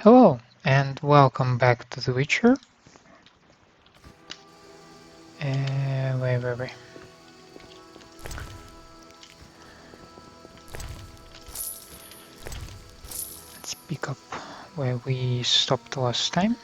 Hello, and welcome back to The Witcher. Wait. Let's pick up where we stopped last time.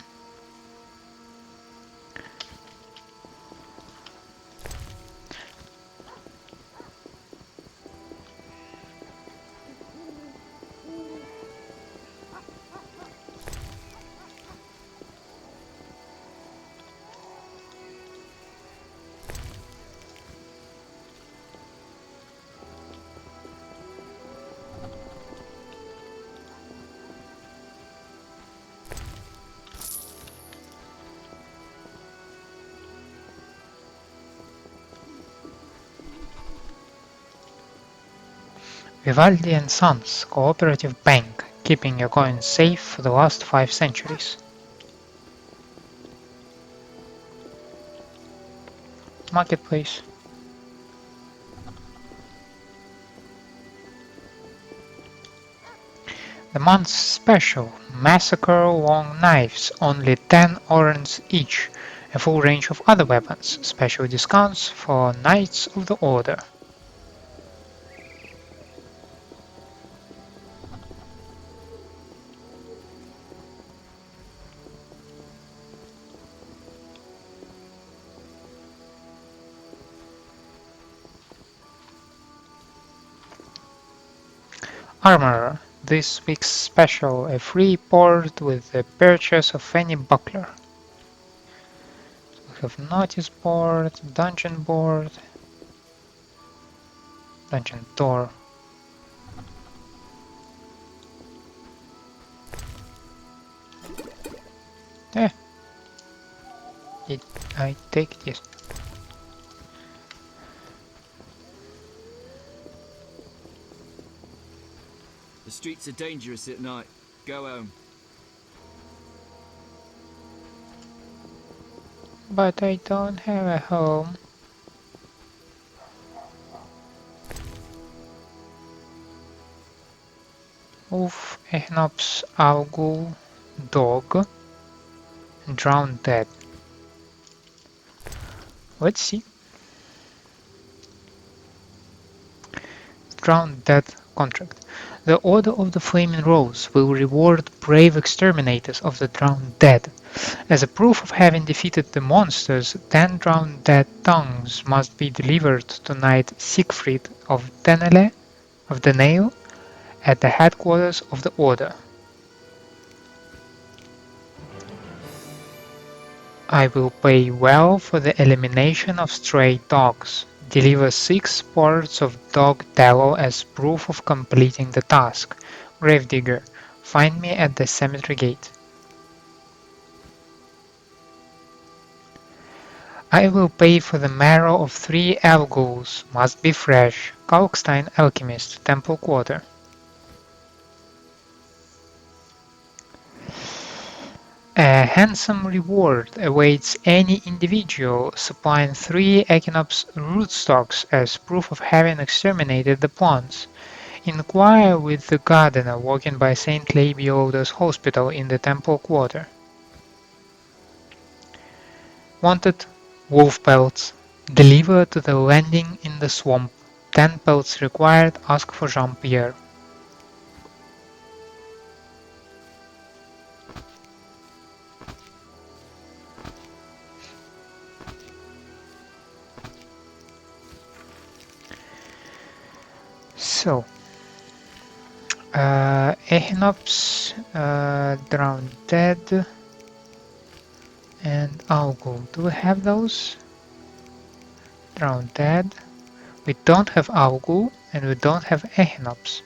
Vivaldi and Sons Cooperative Bank, keeping your coins safe for the last 5 centuries. Marketplace. The month's special, Massacre long knives, only 10 orange each, a full range of other weapons, special discounts for Knights of the Order. Armorer, this week's special, a free port with the purchase of any buckler. We have notice board, dungeon door. Eh, I take this. The streets are dangerous at night. Go home. But I don't have a home. Wolf, Ehnops, Algul, Dog, Drowned Dead. Let's see. Drowned Dead contract. The Order of the Flaming Rose will reward brave exterminators of the drowned dead. As a proof of having defeated the monsters, 10 drowned dead tongues must be delivered to Knight Siegfried of Denale at the headquarters of the Order. I will pay well for the elimination of stray dogs. Deliver 6 parts of dog tallow as proof of completing the task. Gravedigger, find me at the cemetery gate. I will pay for the marrow of 3 Alghuls, must be fresh. Kalkstein Alchemist, Temple Quarter. A handsome reward awaits any individual supplying 3 Echinops rootstocks as proof of having exterminated the plants. Inquire with the gardener working by St. Labiolda's Hospital in the Temple Quarter. Wanted, wolf pelts. Deliver to the landing in the swamp. 10 pelts required, ask for Jean-Pierre. So, Echinops, Drowned Dead, and Algul. Do we have those? Drowned Dead. We don't have Algul, and we don't have Echinops.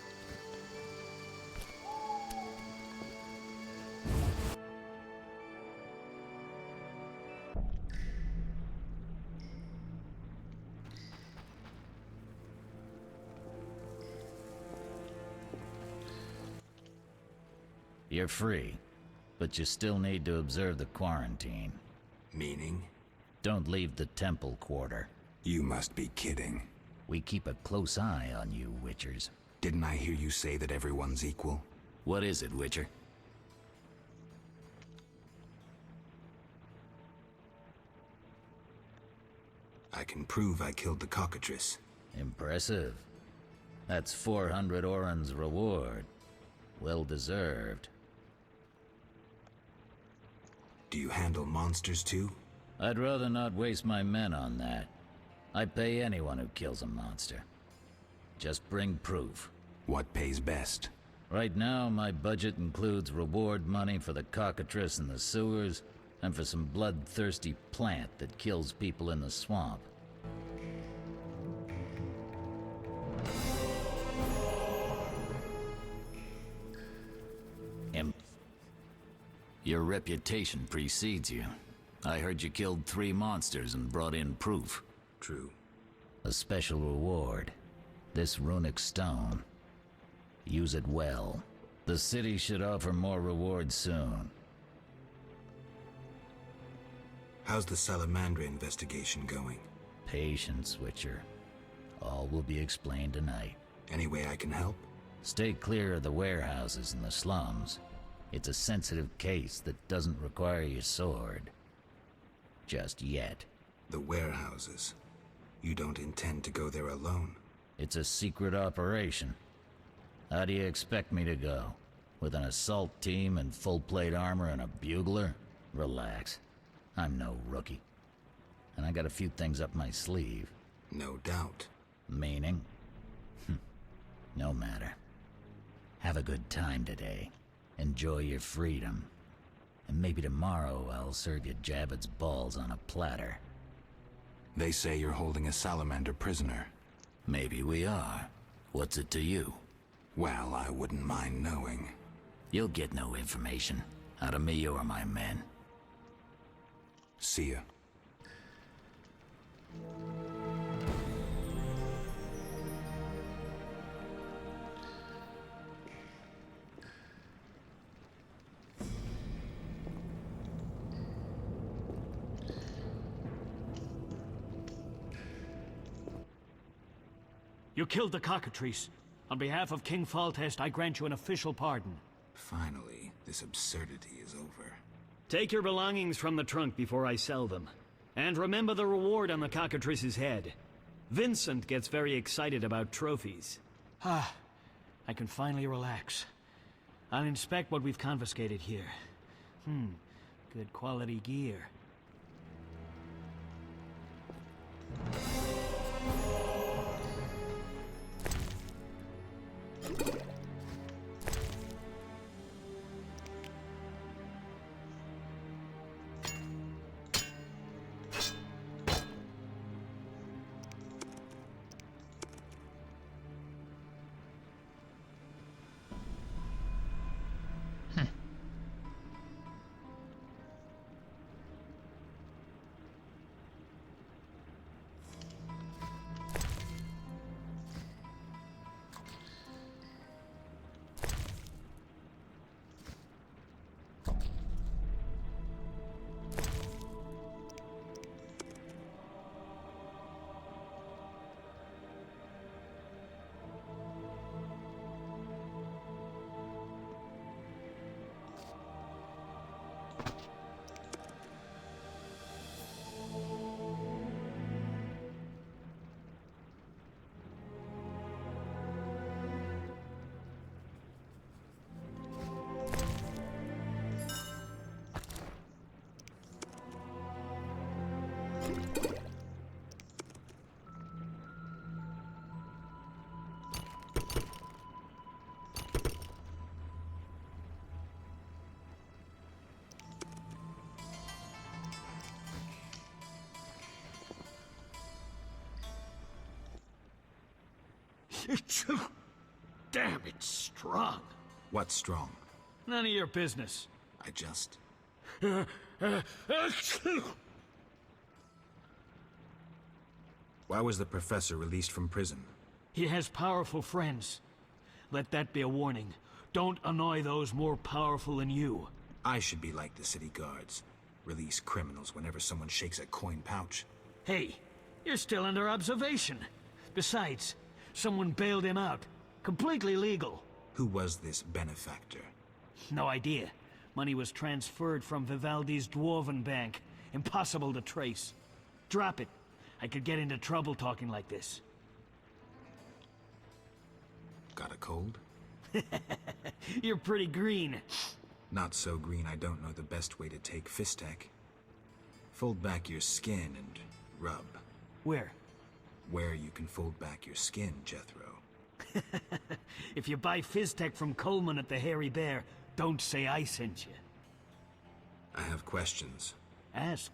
You're free, but you still need to observe the quarantine. Meaning? Don't leave the Temple Quarter. You must be kidding. We keep a close eye on you, Witchers. Didn't I hear you say that everyone's equal? What is it, Witcher? prove I killed the cockatrice. Impressive. That's 400 Oren's reward. Well deserved. Do you handle monsters too? I'd rather not waste my men on that. I pay anyone who kills a monster. Just bring proof. What pays best? Right now, my budget includes reward money for the cockatrice in the sewers, and for some bloodthirsty plant that kills people in the swamp. Your reputation precedes you. I heard you killed 3 monsters and brought in proof. True. A special reward. This runic stone. Use it well. The city should offer more rewards soon. How's the Salamandra investigation going? Patience, Witcher. All will be explained tonight. Any way I can help? Stay clear of the warehouses and the slums. It's a sensitive case that doesn't require your sword. Just yet. The warehouses. You don't intend to go there alone? It's a secret operation. How do you expect me to go? With an assault team and full-plate armor and a bugler? Relax. I'm no rookie. And I got a few things up my sleeve. No doubt. Meaning? No matter. Have a good time today. Enjoy your freedom. And maybe tomorrow I'll serve you Jabber's balls on a platter. They say you're holding a salamander prisoner. Maybe we are. What's it to you? Well, I wouldn't mind knowing. You'll get no information. Out of me or my men. See ya. You killed the cockatrice. On behalf of King Faltest, I grant you an official pardon. Finally, this absurdity is over. Take your belongings from the trunk before I sell them. And remember the reward on the cockatrice's head. Vincent gets very excited about trophies. I can finally relax. I'll inspect what we've confiscated here. Good quality gear. Damn, it's strong. What's strong? None of your business. I just... Why was the professor released from prison? He has powerful friends. Let that be a warning. Don't annoy those more powerful than you. I should be like the city guards. Release criminals whenever someone shakes a coin pouch. Hey, you're still under observation. Besides, someone bailed him out. Completely legal. Who was this benefactor? No idea. Money was transferred from Vivaldi's Dwarven Bank. Impossible to trace. Drop it. I could get into trouble talking like this. Got a cold? You're pretty green. Not so green I don't know the best way to take Fistek. Fold back your skin and rub. Where? Where you can fold back your skin, Jethro. If you buy Fizztech from Coleman at the Hairy Bear, don't say I sent you. I have questions. Ask.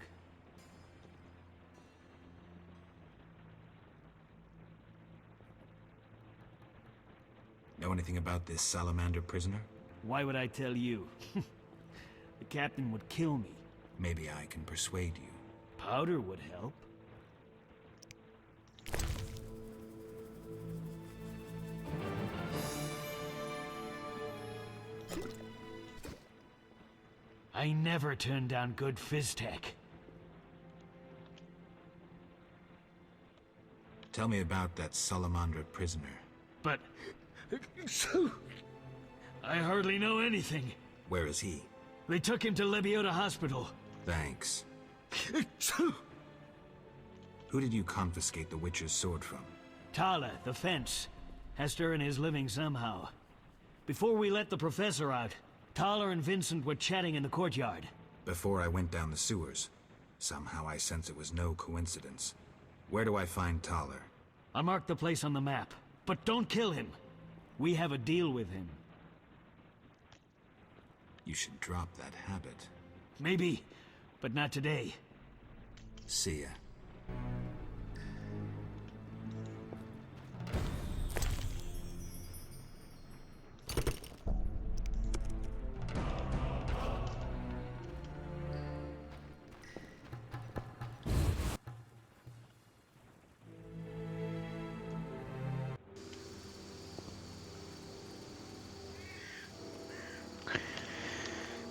Know anything about this salamander prisoner? Why would I tell you? The captain would kill me. Maybe I can persuade you. Powder would help. I never turn down good Fizztech. Tell me about that salamander prisoner. But... I hardly know anything. Where is he? They took him to Lebiota Hospital. Thanks. Who did you confiscate the Witcher's sword from? Thaler, the fence. Has to earn his living somehow. Before we let the professor out, Thaler and Vincent were chatting in the courtyard. Before I went down the sewers. Somehow I sense it was no coincidence. Where do I find Thaler? I marked the place on the map. But don't kill him. We have a deal with him. You should drop that habit. Maybe, but not today. See ya.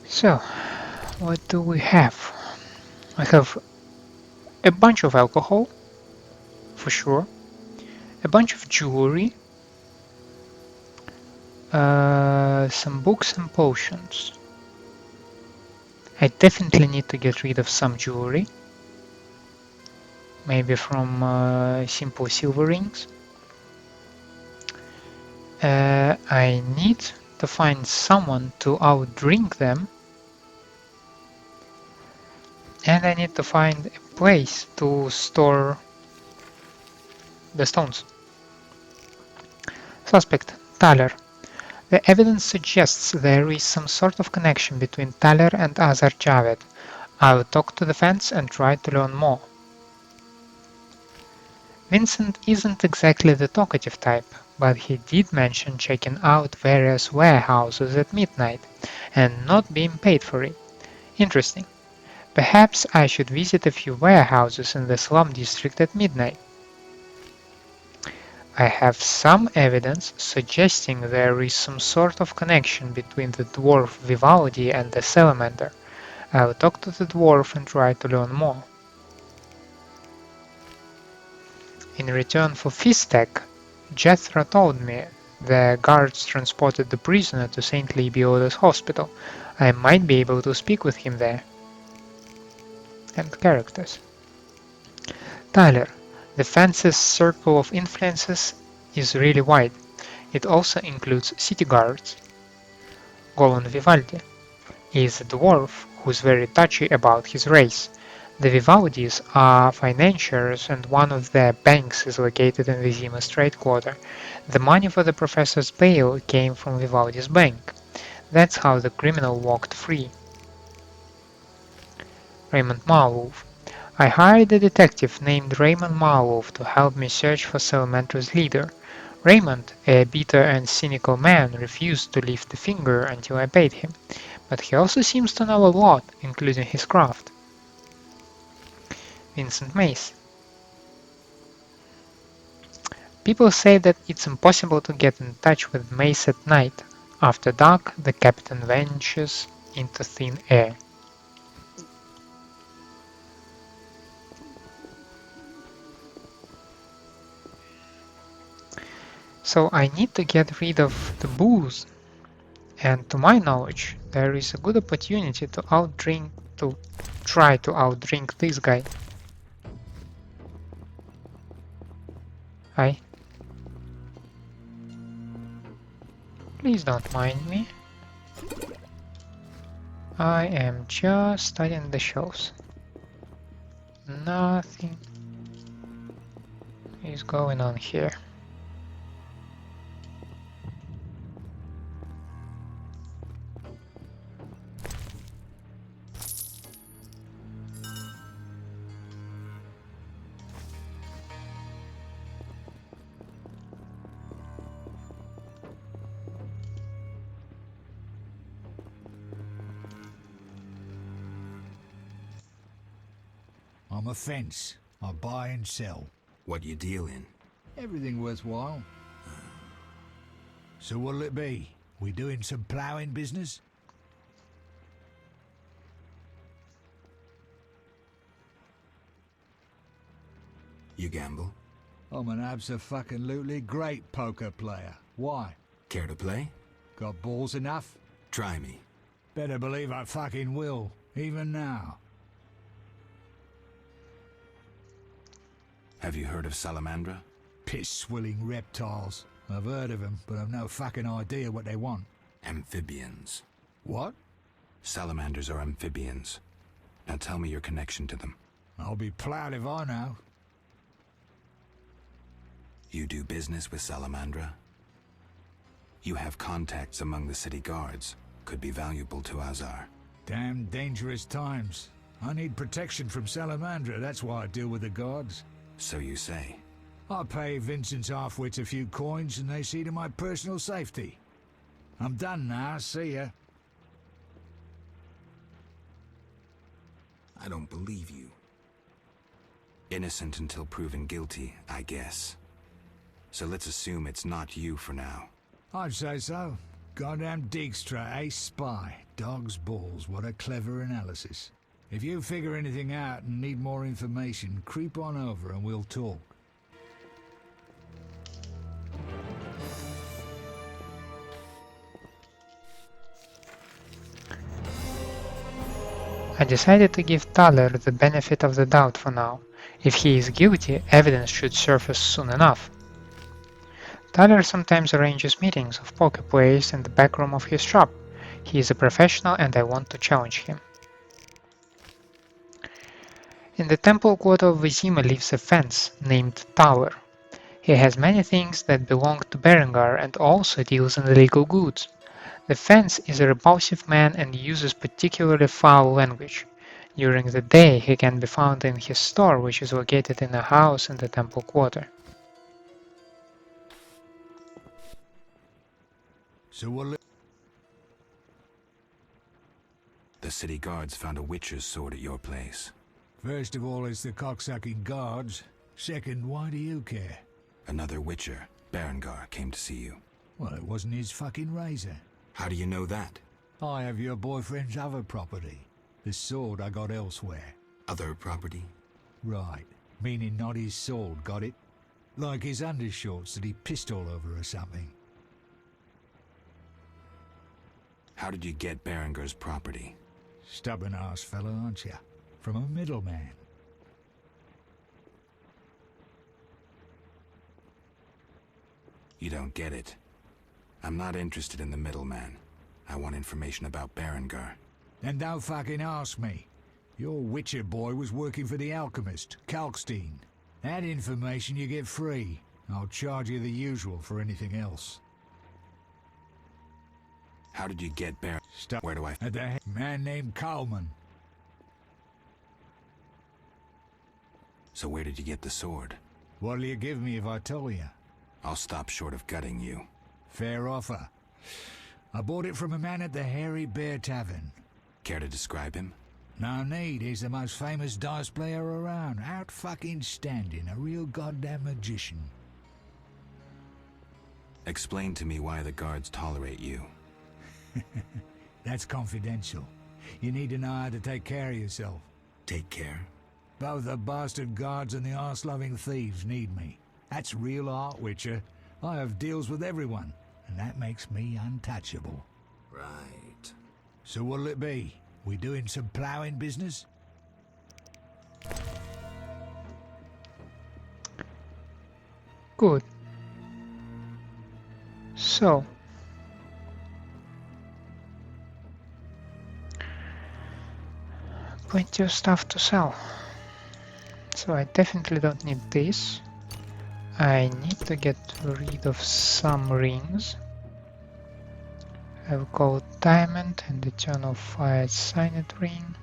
So, what do we have? I have a bunch of alcohol, for sure, a bunch of jewelry, some books and potions. I definitely need to get rid of some jewelry, maybe from simple silver rings. I need to find someone to outdrink them. And I need to find a place to store the stones. Suspect, Thaler. The evidence suggests there is some sort of connection between Thaler and Azar Javed. I will talk to the fence and try to learn more. Vincent isn't exactly the talkative type, but he did mention checking out various warehouses at midnight and not being paid for it. Interesting. Perhaps I should visit a few warehouses in the slum district at midnight. I have some evidence suggesting there is some sort of connection between the dwarf Vivaldi and the salamander. I will talk to the dwarf and try to learn more. In return for Fistek, Jethro told me the guards transported the prisoner to St. Lebioda's hospital. I might be able to speak with him there. And characters. Thaler. The fence's circle of influences is really wide. It also includes city guards. Golan Vivaldi. He is a dwarf who's very touchy about his race. The Vivaldis are financiers and one of their banks is located in the Zima Strait Quarter. The money for the professor's bail came from Vivaldi's bank. That's how the criminal walked free. Raymond Marlowe. I hired a detective named Raymond Marlowe to help me search for Salamandra's leader. Raymond, a bitter and cynical man, refused to lift a finger until I paid him, but he also seems to know a lot, including his craft. Vincent Mace. People say that it's impossible to get in touch with Mace at night. After dark, the captain vanishes into thin air. So I need to get rid of the booze, and to my knowledge, there is a good opportunity to try to outdrink this guy. Hi. Please don't mind me. I am just studying the shows. Nothing is going on here. I'm a fence. I buy and sell. What you deal in? Everything worthwhile. So what'll it be? We doing some ploughing business? You gamble? I'm an abso-fucking-lutely great poker player. Why? Care to play? Got balls enough? Try me. Better believe I fucking will, even now. Have you heard of Salamandra? Piss-swilling reptiles. I've heard of them, but I've no fucking idea what they want. Amphibians. What? Salamanders are amphibians. Now tell me your connection to them. I'll be ploughed if I know. You do business with Salamandra? You have contacts among the city guards. Could be valuable to Azar. Damn dangerous times. I need protection from Salamandra, that's why I deal with the guards. So you say. I pay Vincent's half-wits a few coins and they see to my personal safety. I'm done now, see ya. I don't believe you. Innocent until proven guilty, I guess. So let's assume it's not you for now. I'd say so. Goddamn Dijkstra, ace spy. Dog's balls, what a clever analysis. If you figure anything out and need more information, creep on over and we'll talk. I decided to give Thaler the benefit of the doubt for now. If he is guilty, evidence should surface soon enough. Thaler sometimes arranges meetings of poker players in the back room of his shop. He is a professional and I want to challenge him. In the temple quarter of Vizima lives a fence named Thaler. He has many things that belong to Berengar and also deals in illegal goods. The fence is a repulsive man and uses particularly foul language. During the day he can be found in his store, which is located in a house in the temple quarter. So we'll... The city guards found a witcher's sword at your place. First of all, it's the cocksucking guards. Second, why do you care? Another witcher, Berengar, came to see you. Well, it wasn't his fucking razor. How do you know that? I have your boyfriend's other property. The sword I got elsewhere. Other property? Right. Meaning not his sword, got it? Like his undershorts that he pissed all over or something. How did you get Berengar's property? Stubborn-ass fellow, aren't you? From a middleman. You don't get it. I'm not interested in the middleman. I want information about Berengar. Then don't fucking ask me. Your witcher boy was working for the alchemist, Kalkstein. That information you get free. I'll charge you the usual for anything else. How did you get Where do I... At the man named Coleman. So where did you get the sword? What'll you give me if I tell you? I'll stop short of gutting you. Fair offer. I bought it from a man at the Hairy Bear Tavern. Care to describe him? No need, he's the most famous dice player around. Out fucking standing, a real goddamn magician. Explain to me why the guards tolerate you. That's confidential. You need to know how to take care of yourself. Take care? Both the bastard guards and the arse-loving thieves need me. That's real art, Witcher. I have deals with everyone, and that makes me untouchable. Right. So what'll it be? We doing some ploughing business? Good. So, plenty of stuff to sell. So I definitely don't need this. I need to get rid of some rings. I've got diamond and eternal fire signet ring.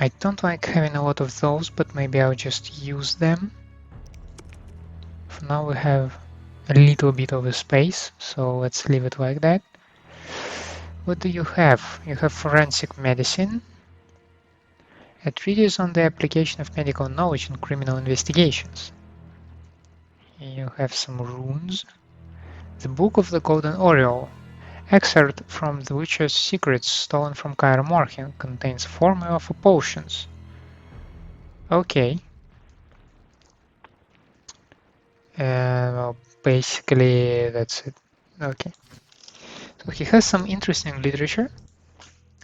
I don't like having a lot of those, but maybe I'll just use them. For now we have a little bit of a space, so let's leave it like that. What do you have? You have forensic medicine, a treatise on the application of medical knowledge in criminal investigations. You have some runes. The Book of the Golden Oriole, excerpt from the Witcher's Secrets stolen from Kair Morhen, contains formula for potions. Okay. Well, basically that's it. Okay. So he has some interesting literature.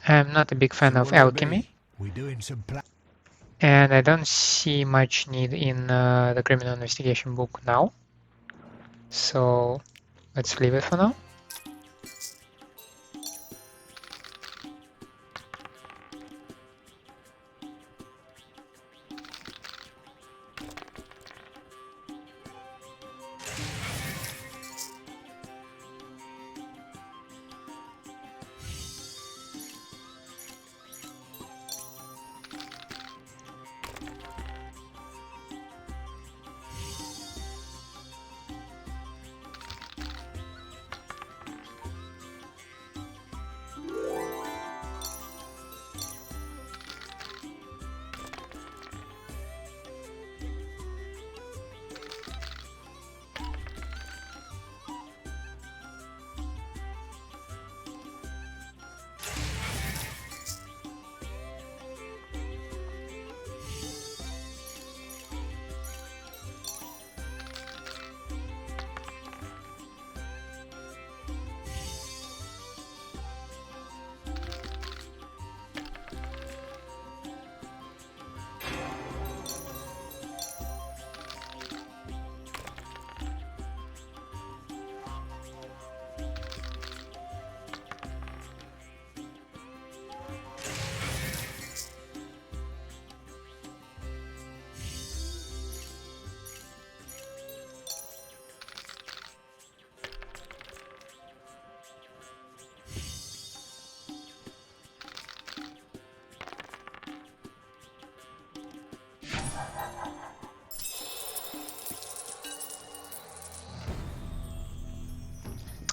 I'm not a big fan of alchemy. We doing some And I don't see much need in the criminal investigation book now. So let's leave it for now.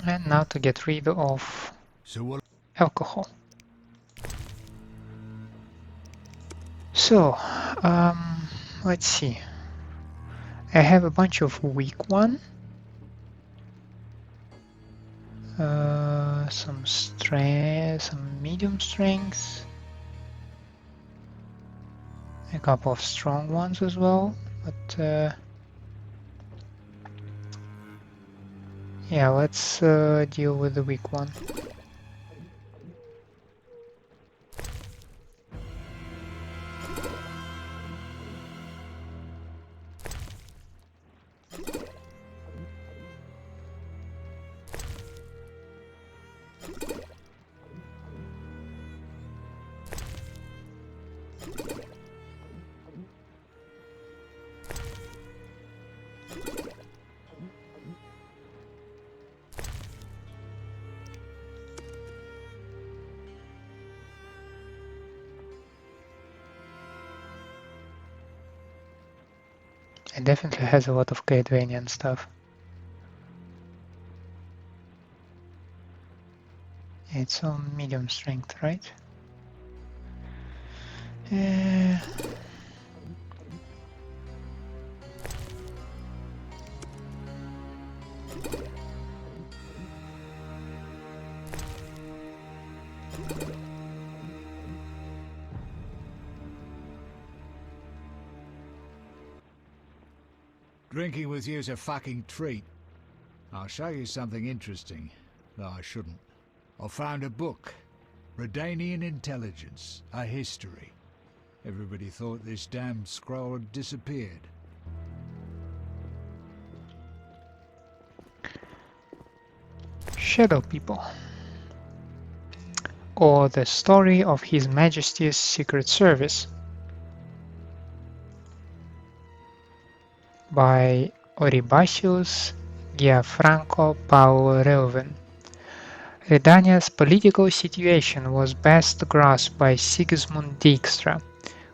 And now to get rid of alcohol. So, let's see. I have a bunch of weak one. Some strength, some medium strength. A couple of strong ones as well, but yeah, let's deal with the weak one. It definitely has a lot of Cadvanian stuff. It's on medium strength, right? Drinking with you's a fucking treat. I'll show you something interesting, though I shouldn't. I found a book. Redanian Intelligence, a history. Everybody thought this damn scroll had disappeared. Shadow People, or The Story of His Majesty's Secret Service by Oribasius Gianfranco Paolo Reuven. Redania's political situation was best grasped by Sigismund Dijkstra,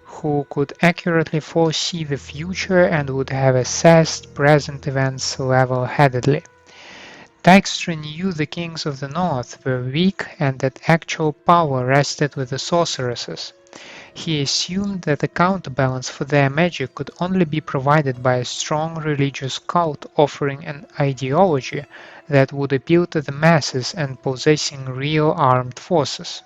who could accurately foresee the future and would have assessed present events level-headedly. Dijkstra knew the kings of the north were weak and that actual power rested with the sorceresses. He assumed that a counterbalance for their magic could only be provided by a strong religious cult offering an ideology that would appeal to the masses and possessing real armed forces.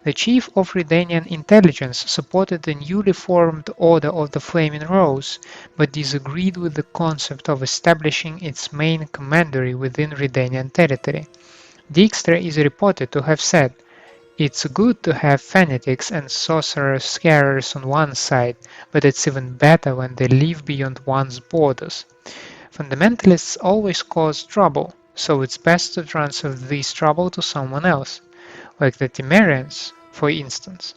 The chief of Redanian intelligence supported the newly formed Order of the Flaming Rose, but disagreed with the concept of establishing its main commandery within Redanian territory. Dijkstra is reported to have said, "It's good to have fanatics and sorcerer-scarers on one side, but it's even better when they live beyond one's borders. Fundamentalists always cause trouble, so it's best to transfer this trouble to someone else, like the Temerians, for instance.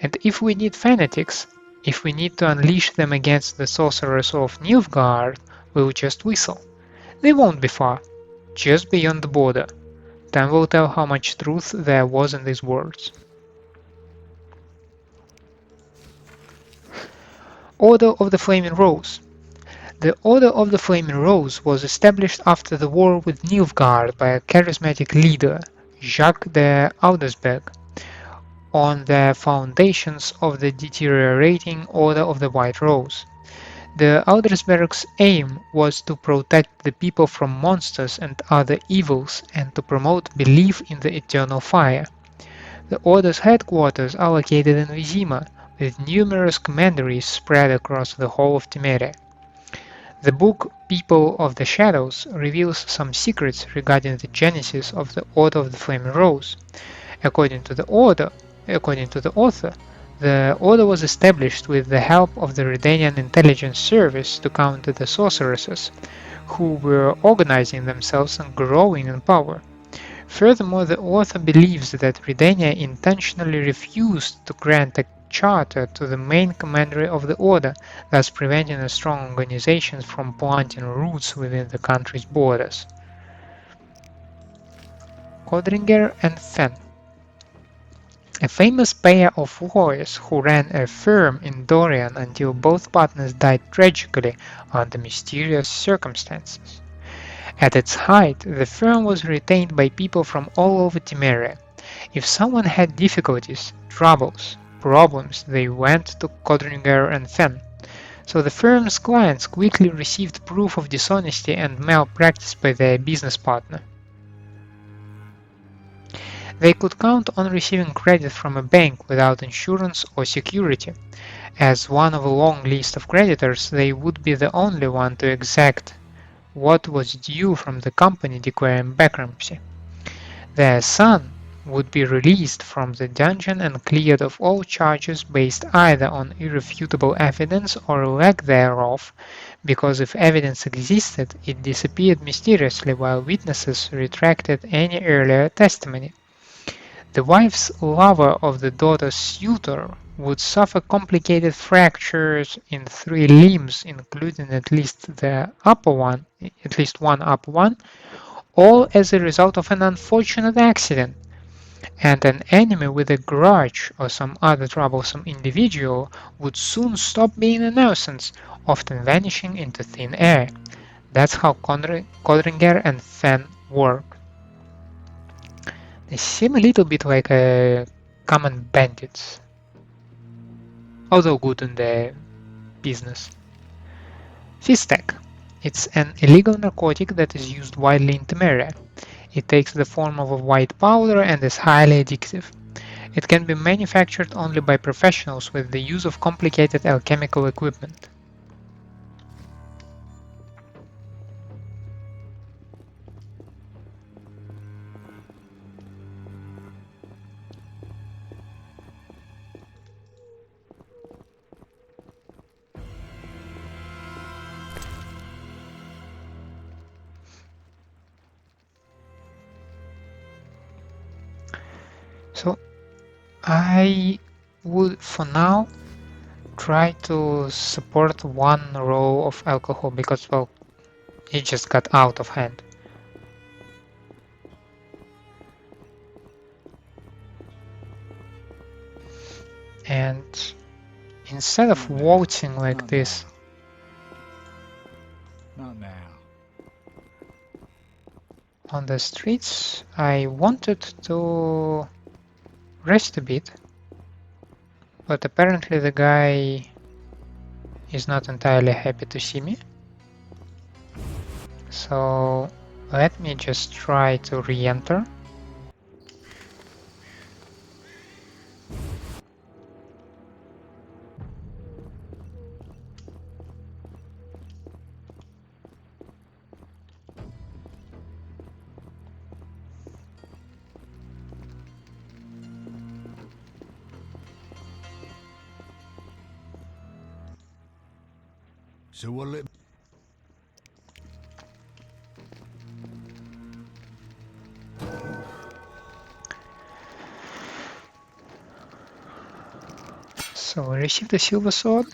And if we need fanatics, if we need to unleash them against the sorcerers of Nilfgaard, we'll just whistle. They won't be far, just beyond the border. Time will tell how much truth there was in these words." Order of the Flaming Rose. The Order of the Flaming Rose was established after the war with Nilfgaard by a charismatic leader, Jacques de Audersberg, on the foundations of the deteriorating Order of the White Rose. The Audersberg's aim was to protect the people from monsters and other evils and to promote belief in the eternal fire. The Order's headquarters are located in Vizima, with numerous commanderies spread across the whole of Temeria. The book People of the Shadows reveals some secrets regarding the genesis of the Order of the Flaming Rose. According to the author, the Order was established with the help of the Redanian intelligence service to counter the sorceresses, who were organizing themselves and growing in power. Furthermore, the author believes that Redania intentionally refused to grant a charter to the main commandery of the Order, thus preventing a strong organization from planting roots within the country's borders. Codringer and Fenn. A famous pair of lawyers who ran a firm in Dorian until both partners died tragically under mysterious circumstances. At its height, the firm was retained by people from all over Temeria. If someone had difficulties, troubles, problems, they went to Codringer and Fenn. So the firm's clients quickly received proof of dishonesty and malpractice by their business partner. They could count on receiving credit from a bank without insurance or security. As one of a long list of creditors, they would be the only one to exact what was due from the company declaring bankruptcy. Their son would be released from the dungeon and cleared of all charges based either on irrefutable evidence or lack thereof, because if evidence existed, it disappeared mysteriously while witnesses retracted any earlier testimony. The wife's lover of the daughter's suitor would suffer complicated fractures in 3 limbs, including at least one upper one, all as a result of an unfortunate accident, and an enemy with a grudge or some other troublesome individual would soon stop being a nuisance, often vanishing into thin air. That's how Codringer and Fenn work. They seem a little bit like common bandits, although good in their business. Fistek. It's an illegal narcotic that is used widely in Temeria. It takes the form of a white powder and is highly addictive. It can be manufactured only by professionals with the use of complicated alchemical equipment. I would, for now, try to support one row of alcohol because, well, it just got out of hand. And instead of voting like this, Not now. on the streets, I wanted to rest a bit, but apparently the guy is not entirely happy to see me. So let me just try to re-enter. So what'll it... So we received a silver sword.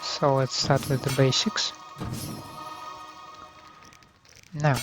So let's start with the basics. Now,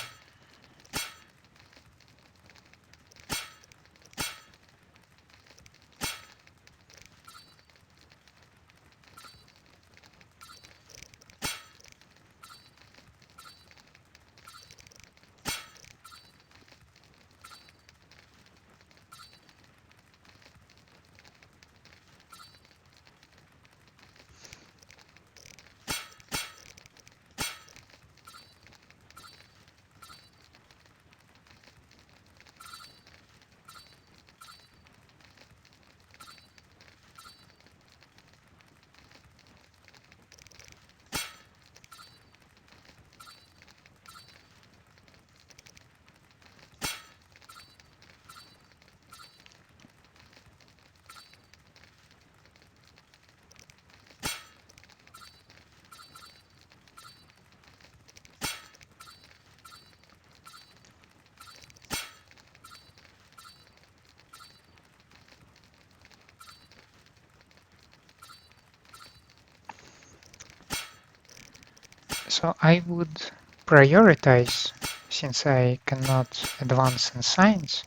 so I would prioritize, since I cannot advance in science,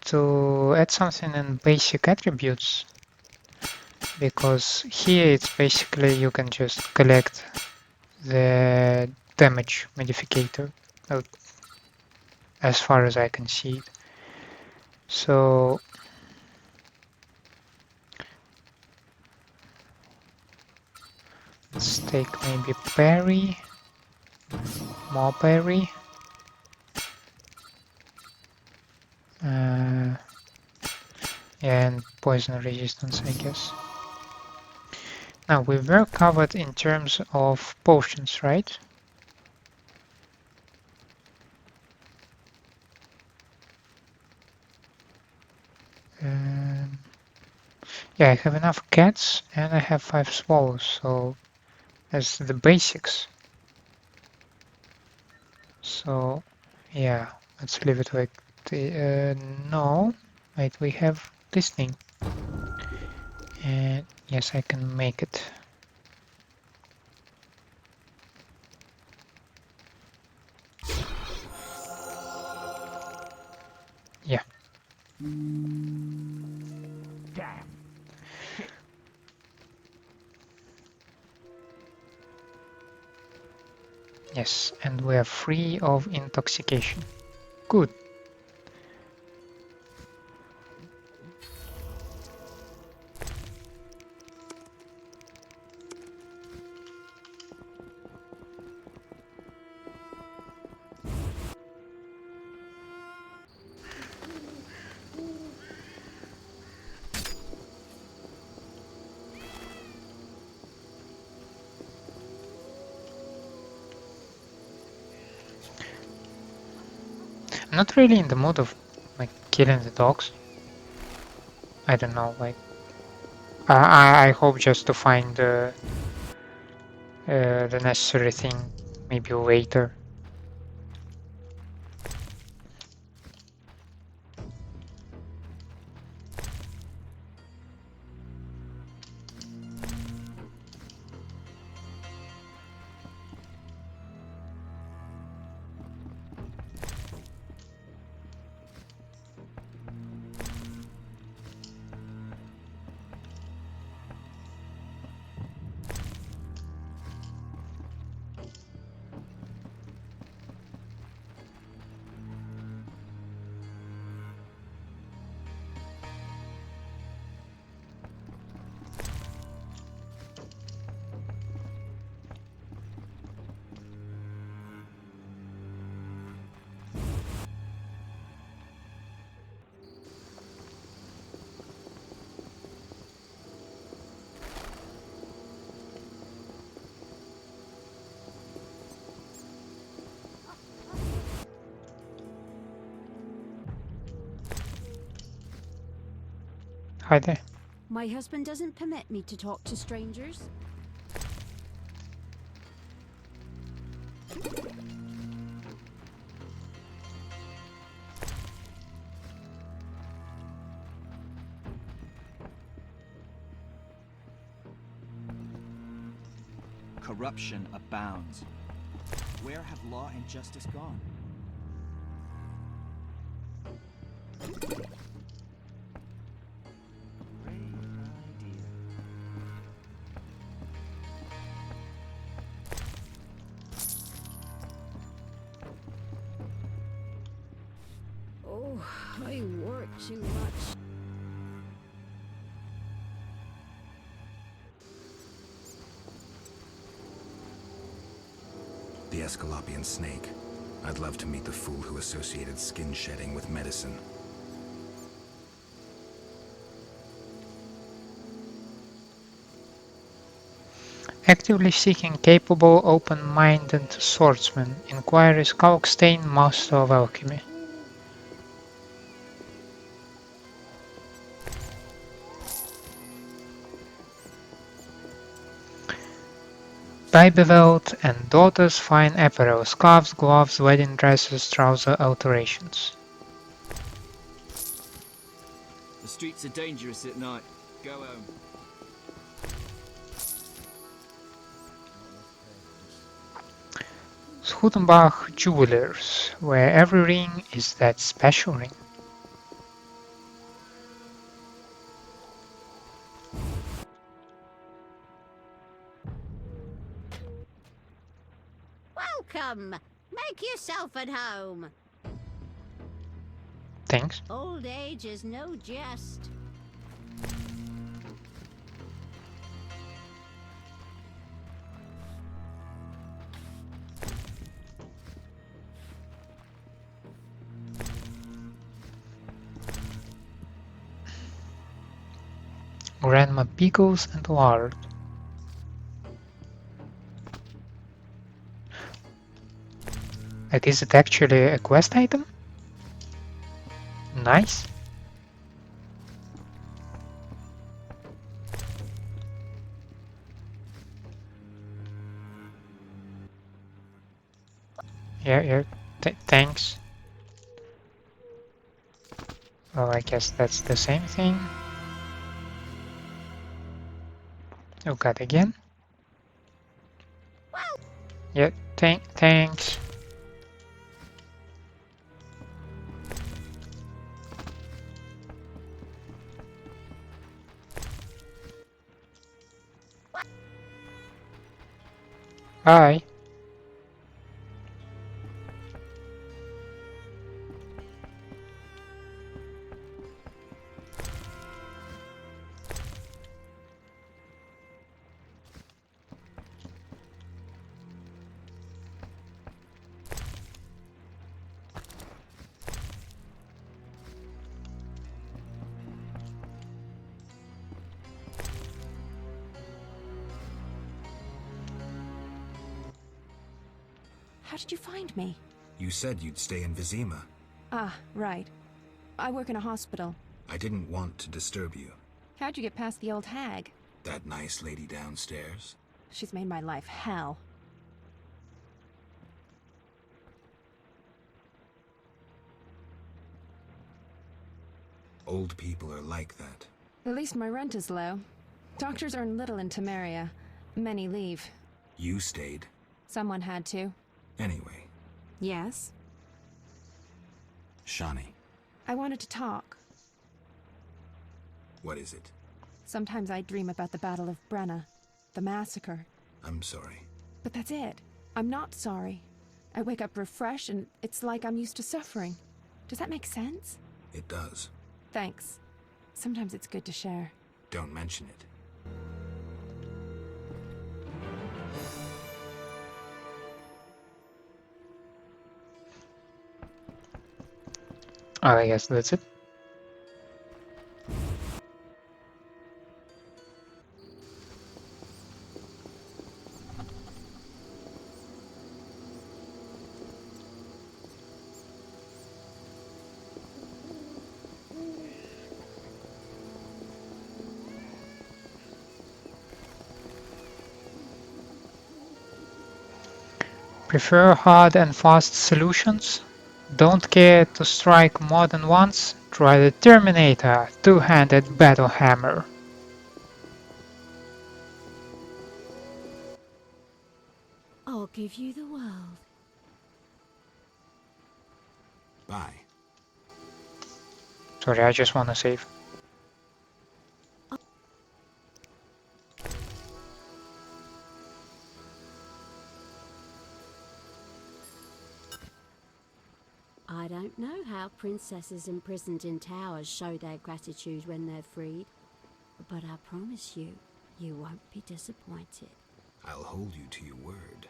to add something in basic attributes, because here it's basically you can just collect the damage modificator, as far as I can see it. So let's take maybe parry, more parry, and poison resistance, I guess. Now we were covered in terms of potions, right? Yeah, I have enough cats and I have 5 swallows, so that's the basics. So yeah, let's leave it like the, no, wait, we have this thing. And yes, I can make it. Yeah. Damn. Yes, and we are free of intoxication. Good. I'm not really in the mood of like killing the dogs. I don't know, like I hope just to find the necessary thing maybe later. Hi there. My husband doesn't permit me to talk to strangers. Corruption abounds. Where have law and justice gone? Great idea. Oh, I work too much. The Escalopian snake. I'd love to meet the fool who associated skin shedding with medicine. Actively seeking capable, open-minded swordsman. Inquires Kalkstein, master of alchemy. Buy Vivaldi and daughters fine apparel, scarves, gloves, wedding dresses, trouser alterations. The streets are dangerous at night. Go home. Schutenbach Jewelers, where every ring is that special ring. Welcome! Make yourself at home. Thanks. Old age is no jest. Grandma Pickles and Lard. Like, is it actually a quest item? Nice. Yeah, thanks. Well, I guess that's the same thing. Oh god, again? Yeah, thanks. Bye. How did you find me? You said you'd stay in Vizima. Ah, right. I work in a hospital. I didn't want to disturb you. How'd you get past the old hag? That nice lady downstairs? She's made my life hell. Old people are like that. At least my rent is low. Doctors earn little in Temeria. Many leave. You stayed. Someone had to. Anyway, Yes? Shani, I wanted to talk. what is it? Sometimes I dream about the Battle of Brenna. The massacre. I'm sorry. But that's it. I'm not sorry. I wake up refreshed and it's like I'm used to suffering. Does that make sense? It does. Thanks. Sometimes it's good to share. Don't mention it. Oh, I guess that's it. Prefer hard and fast solutions? Don't care to strike more than once? Try the Terminator two-handed battle hammer. I'll give you the world. Bye. Sorry, I just wanna save. I don't know how princesses imprisoned in towers show their gratitude when they're freed, but I promise you, you won't be disappointed. I'll hold you to your word.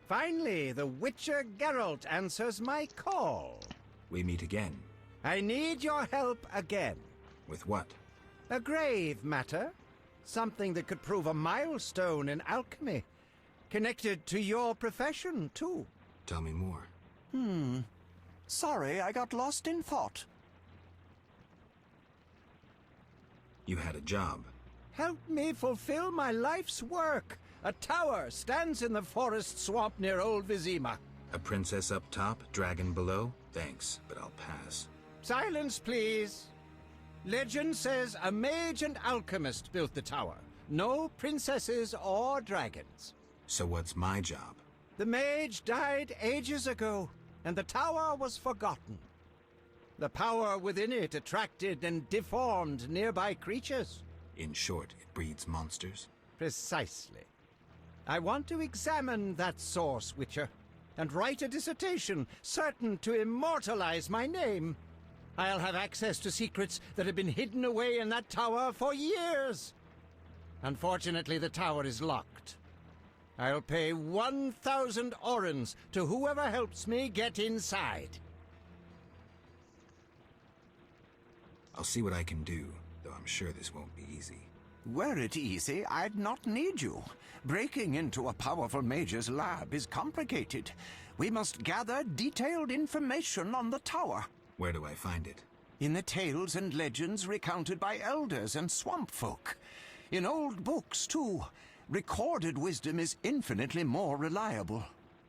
Finally, the Witcher Geralt answers my call. We meet again. I need your help again. With what? A grave matter. Something that could prove a milestone in alchemy. Connected to your profession, too. Tell me more. Sorry, I got lost in thought. You had a job. Help me fulfill my life's work. A tower stands in the forest swamp near Old Vizima. A princess up top, dragon below? Thanks, but I'll pass. Silence, please. Legend says a mage and alchemist built the tower. No princesses or dragons. So what's my job? The mage died ages ago, and the tower was forgotten. The power within it attracted and deformed nearby creatures. In short, it breeds monsters? Precisely. I want to examine that source, Witcher, and write a dissertation certain to immortalize my name. I'll have access to secrets that have been hidden away in that tower for years. Unfortunately, the tower is locked. I'll pay 1,000 orens to whoever helps me get inside. I'll see what I can do, though I'm sure this won't be easy. Were it easy, I'd not need you. Breaking into a powerful mage's lab is complicated. We must gather detailed information on the tower. Where do I find it? In the tales and legends recounted by elders and swamp folk. In old books, too. Recorded wisdom is infinitely more reliable.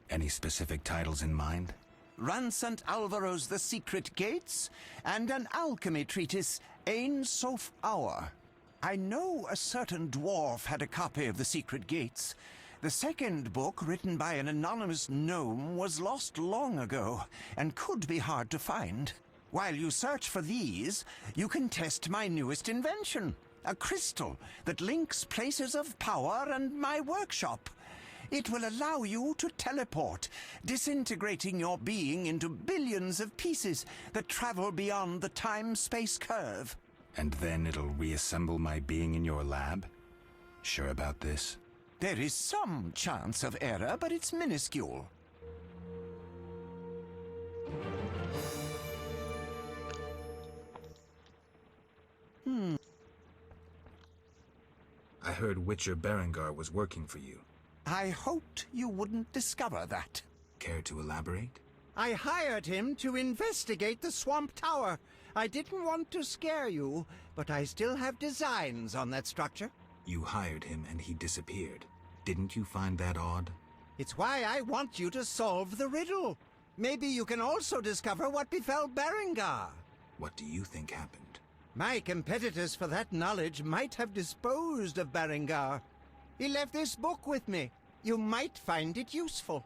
Any specific titles in mind? Ransant Alvaro's The Secret Gates, and an alchemy treatise, Ein Soph Hour. I know a certain dwarf had a copy of The Secret Gates. The second book, written by an anonymous gnome, was lost long ago, and could be hard to find. While you search for these, you can test my newest invention, a crystal that links places of power and my workshop. It will allow you to teleport, disintegrating your being into billions of pieces that travel beyond the time-space curve. And then it'll reassemble my being in your lab? Sure about this? There is some chance of error, but it's minuscule. I heard Witcher Berengar was working for you. I hoped you wouldn't discover that. Care to elaborate? I hired him to investigate the Swamp Tower. I didn't want to scare you, but I still have designs on that structure. You hired him and he disappeared. Didn't you find that odd? It's why I want you to solve the riddle. Maybe you can also discover what befell Berengar. What do you think happened? My competitors for that knowledge might have disposed of Berengar. He left this book with me. You might find it useful.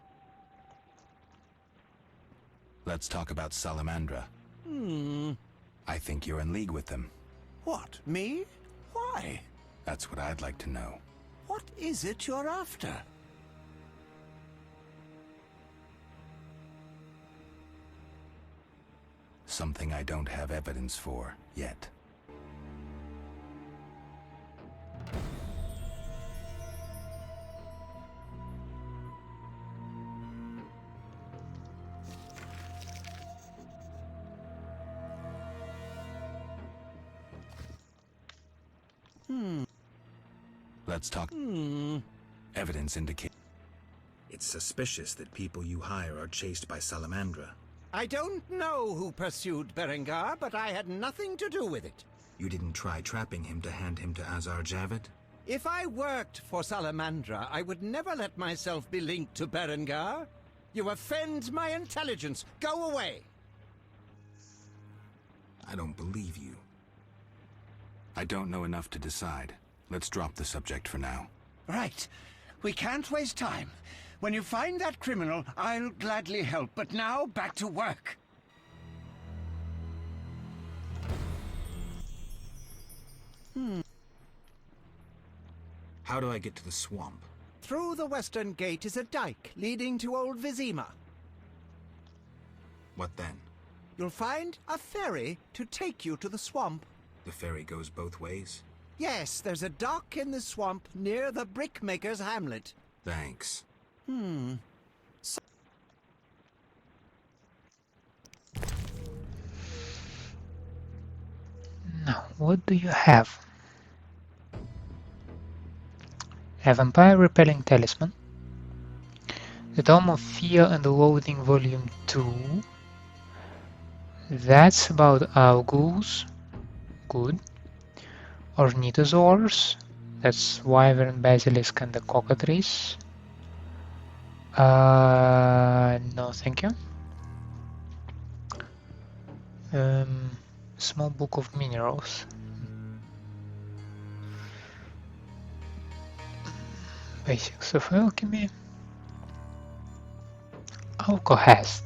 Let's talk about Salamandra. I think you're in league with them. What, me? Why? That's what I'd like to know. What is it you're after? Something I don't have evidence for yet. Let's talk. Evidence indicates it's suspicious that people you hire are chased by Salamandra. I don't know who pursued Berengar, but I had nothing to do with it. You didn't try trapping him to hand him to Azar Javid? If I worked for Salamandra, I would never let myself be linked to Berengar. You offend my intelligence. Go away! I don't believe you. I don't know enough to decide. Let's drop the subject for now. Right. We can't waste time. When you find that criminal, I'll gladly help. But now, back to work. How do I get to the swamp? Through the western gate is a dike leading to Old Vizima. What then? You'll find a ferry to take you to the swamp. The ferry goes both ways? Yes, there's a dock in the swamp near the brickmaker's hamlet. Thanks. Now, what do you have? A vampire repelling talisman. The Dome of Fear and Loathing Volume 2. That's about Augus. Good. Ornithosaurs. That's Wyvern, Basilisk and the Cockatrice. No, thank you. Small book of minerals. Basics of alchemy. Alcohast.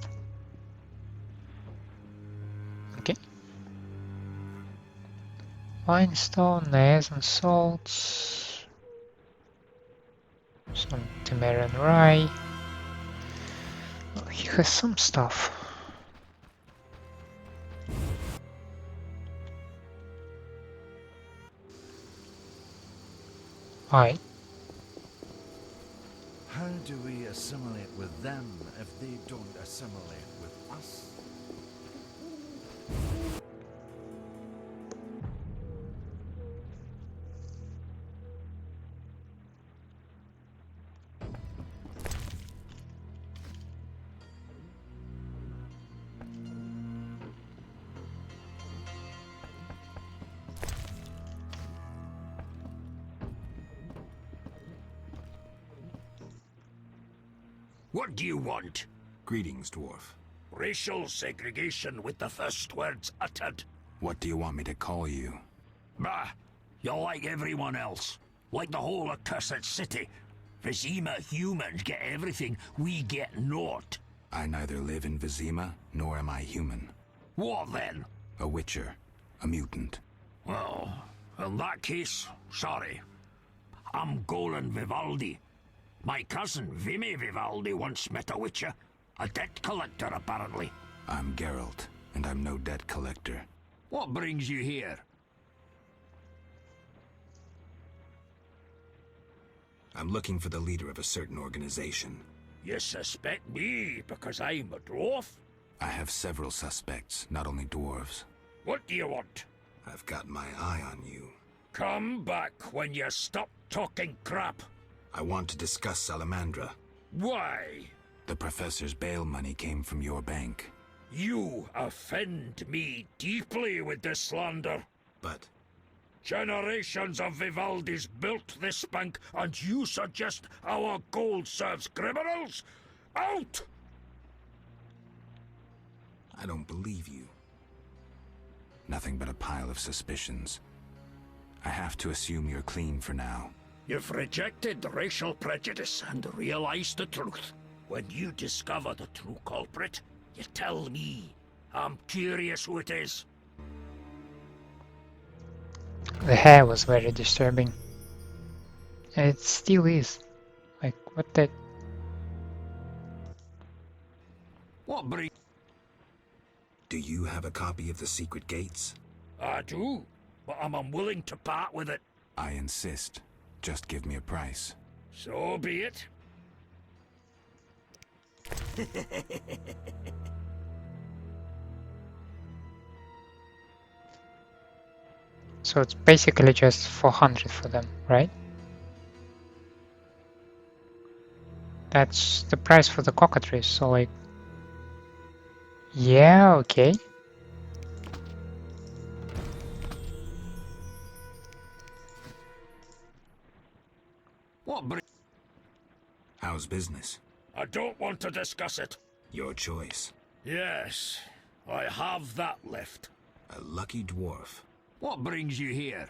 Okay. Limestone, Niasan salts. Some Temerian rye. Well, he has some stuff. Alright. How do we assimilate with them if they don't assimilate with us? What do you want? Greetings, dwarf. Racial segregation with the first words uttered. What do you want me to call you? Bah! You're like everyone else. Like the whole accursed city. Vizima humans get everything, we get naught. I neither live in Vizima, nor am I human. What then? A witcher. A mutant. Well, in that case, sorry. I'm Golan Vivaldi. My cousin, Vimy Vivaldi, once met a witcher. A debt collector, apparently. I'm Geralt, and I'm no debt collector. What brings you here? I'm looking for the leader of a certain organization. You suspect me because I'm a dwarf? I have several suspects, not only dwarves. What do you want? I've got my eye on you. Come back when you stop talking crap. I want to discuss Salamandra. Why? The professor's bail money came from your bank. You offend me deeply with this slander. But generations of Vivaldis built this bank, and you suggest our gold serves criminals? Out! I don't believe you. Nothing but a pile of suspicions. I have to assume you're clean for now. You've rejected racial prejudice and realized the truth. When you discover the true culprit, you tell me. I'm curious who it is. The hair was very disturbing. And it still is. Like, what the... What breed? Do you have a copy of the secret gates? I do, but I'm unwilling to part with it. I insist. Just give me a price. So be it. So it's basically just 400 for them, right? That's the price for the cockatrice, so like... Yeah, okay. What breed? How's business? I don't want to discuss it. Your choice. Yes, I have that left. A lucky dwarf. What brings you here?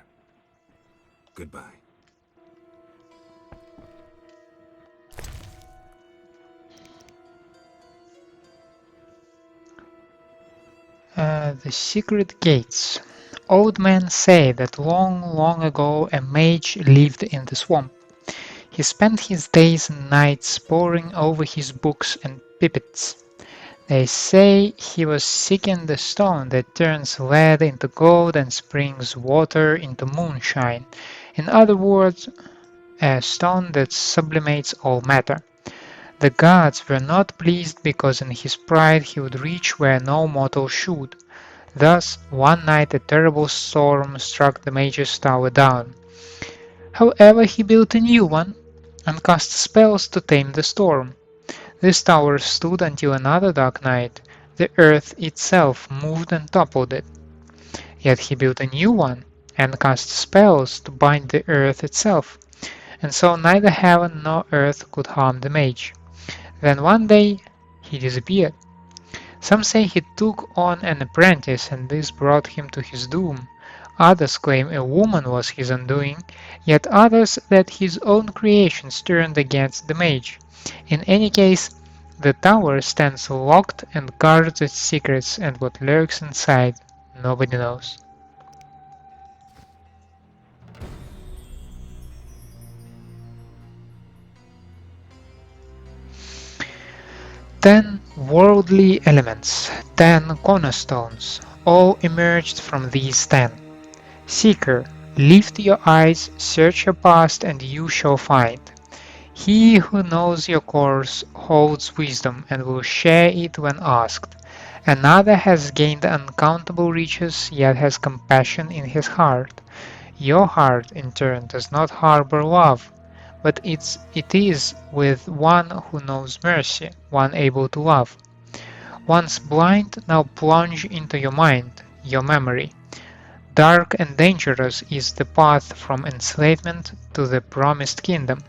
Goodbye. The secret gates. Old men say that long, long ago a mage lived in the swamp. He spent his days and nights poring over his books and pipets. They say he was seeking the stone that turns lead into gold and springs water into moonshine. In other words, a stone that sublimates all matter. The gods were not pleased because in his pride he would reach where no mortal should. Thus, one night a terrible storm struck the mage's tower down. However, he built a new one and cast spells to tame the storm. This tower stood until another dark night. The earth itself moved and toppled it. Yet he built a new one and cast spells to bind the earth itself, and so neither heaven nor earth could harm the mage. Then one day he disappeared. Some say he took on an apprentice and this brought him to his doom. Others claim a woman was his undoing, yet others that his own creations turned against the mage. In any case, the tower stands locked and guards its secrets, and what lurks inside nobody knows. Ten worldly elements, 10 cornerstones, all emerged from these 10. Seeker, lift your eyes, search your past, and you shall find. He who knows your course holds wisdom and will share it when asked. Another has gained uncountable riches, yet has compassion in his heart. Your heart, in turn, does not harbor love, but it is with one who knows mercy, one able to love. Once blind, now plunge into your mind, your memory. Dark and dangerous is the path from enslavement to the promised kingdom.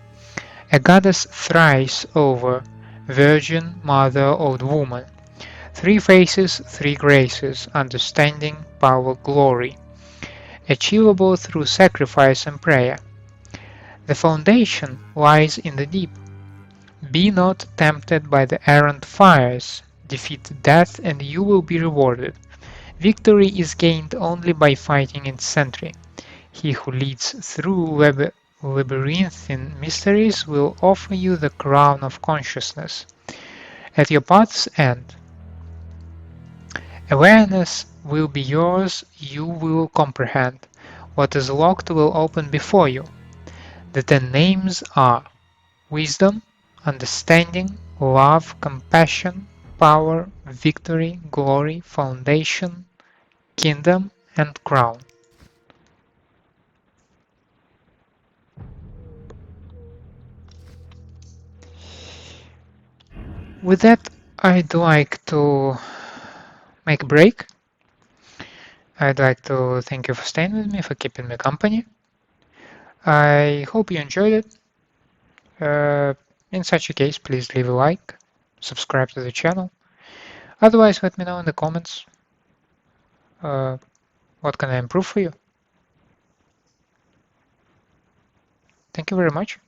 A goddess thrice over, virgin, mother, old woman. 3 faces, 3 graces, understanding, power, glory. Achievable through sacrifice and prayer. The foundation lies in the deep. Be not tempted by the errant fires. Defeat death and you will be rewarded. Victory is gained only by fighting its sentry. He who leads through labyrinthine mysteries will offer you the crown of consciousness. At your path's end, awareness will be yours, you will comprehend. What is locked will open before you. The 10 names are wisdom, understanding, love, compassion, power, victory, glory, foundation, kingdom, and crown. With that, I'd like to make a break. I'd like to thank you for staying with me, for keeping me company. I hope you enjoyed it. In such a case, please leave a like, subscribe to the channel. Otherwise, let me know in the comments what can I improve for you. Thank you very much.